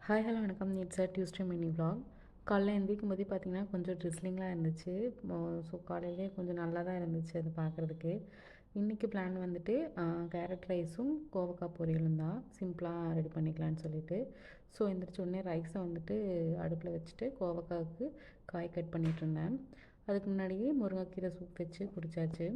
Hi hello வணக்கம். It's Tuesday mini vlog. காலைல எந்திரிக்கும்போதே பார்த்தீங்கன்னா கொஞ்சம் ட்ரிஸ்லிங்லாம் இருந்துச்சு. ஸோ காலையிலே கொஞ்சம் நல்லா தான் இருந்துச்சு அது பார்க்குறதுக்கு. இன்றைக்கி பிளான் வந்துட்டு கேரட் ரைஸும் கோவக்காய் பொரியலும் தான் சிம்பிளாக ரெடி பண்ணிக்கலான்னு சொல்லிட்டு. ஸோ எந்திரிச்ச உடனே ரைஸை வந்துட்டு அடுப்பில் வச்சுட்டு கோவக்காய்க்கு காய் கட் பண்ணிகிட்ருந்தேன். அதுக்கு முன்னாடியே முருங்கைக்கீரை சூப் வச்சு குடித்தாச்சு.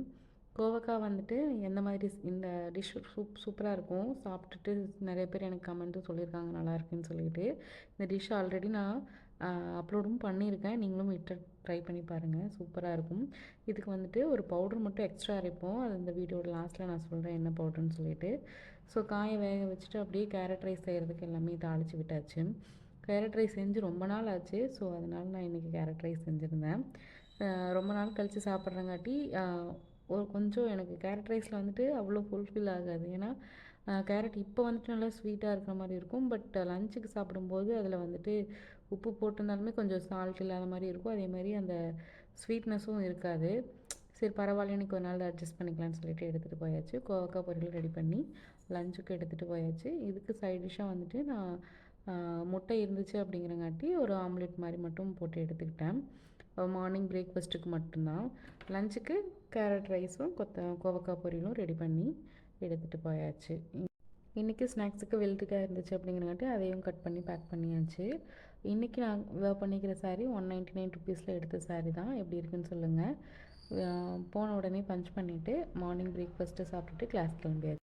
கோவக்காய் வந்துட்டு எந்த மாதிரி இந்த டிஷ் சூப்பராக இருக்கும். சாப்பிட்டுட்டு நிறைய பேர் எனக்கு கமெண்ட்டும் சொல்லியிருக்காங்க நல்லா இருக்குன்னு சொல்லிட்டு. இந்த டிஷ் ஆல்ரெடி நான் அப்லோடும் பண்ணியிருக்கேன். நீங்களும் ட்ரை பண்ணி பாருங்கள், சூப்பராக இருக்கும். இதுக்கு வந்துட்டு ஒரு பவுடர் மட்டும் எக்ஸ்ட்ரா அரைப்போம். அது இந்த வீடியோட லாஸ்ட்டில் நான் சொல்கிறேன் என்ன பவுடர்னு சொல்லிட்டு. ஸோ காயை வேக வச்சுட்டு அப்படியே கேரட் ரைஸ் செய்கிறதுக்கு எல்லாமே தாளித்து விட்டாச்சு. கேரட் ரைஸ் செஞ்சு ரொம்ப நாள் ஆச்சு. ஸோ அதனால் நான் இன்றைக்கி கேரட் ரைஸ் செஞ்சுருந்தேன். ரொம்ப நாள் கழித்து சாப்பிட்றங்காட்டி ஒரு கொஞ்சம் எனக்கு கேரட் ரைஸில் வந்துட்டு அவ்வளோ ஃபுல்ஃபில் ஆகாது. ஏன்னா கேரட் இப்போ வந்துட்டு நல்லா ஸ்வீட்டாக இருக்கிற மாதிரி இருக்கும். பட் லஞ்சுக்கு சாப்பிடும்போது அதில் வந்துட்டு உப்பு போட்டிருந்தாலுமே கொஞ்சம் சால்ட் இல்லாத மாதிரி இருக்கும். அதே மாதிரி அந்த ஸ்வீட்னஸும் இருக்காது. சரி பரவாயில்ல, இன்றைக்கி ஒரு நாள் அட்ஜஸ்ட் பண்ணிக்கலாம்னு சொல்லிட்டு எடுத்துகிட்டு போயாச்சு. கோவக்காய் பொரியல் ரெடி பண்ணி லஞ்சுக்கு எடுத்துகிட்டு போயாச்சு. இதுக்கு சைட் டிஷ்ஷாக வந்துட்டு நான் முட்டை இருந்துச்சு அப்படிங்கிறங்காட்டி ஒரு ஆம்லெட் மாதிரி மட்டும் போட்டு எடுத்துக்கிட்டேன். மார்னிங் பிரேக்ஃபாஸ்ட்டுக்கு மட்டும்தான். லஞ்சுக்கு கேரட் ரைஸும் கோவக்காய் பொரியலும் ரெடி பண்ணி எடுத்துகிட்டு போயாச்சு. இன்றைக்கி ஸ்நாக்ஸுக்கு வெள்ளரிக்காய் இருந்துச்சு அப்படிங்கிறங்காட்டி அதையும் கட் பண்ணி பேக் பண்ணியாச்சு. இன்றைக்கி நான் வேர் பண்ணிக்கிற சாரீ 199 ருபீஸில் எடுத்த சாரீ தான். எப்படி இருக்குன்னு சொல்லுங்கள். போன உடனே பஞ்ச் பண்ணிவிட்டு மார்னிங் பிரேக்ஃபாஸ்ட்டு சாப்பிட்டுட்டு கிளாஸ் கிளம்பியாச்சு.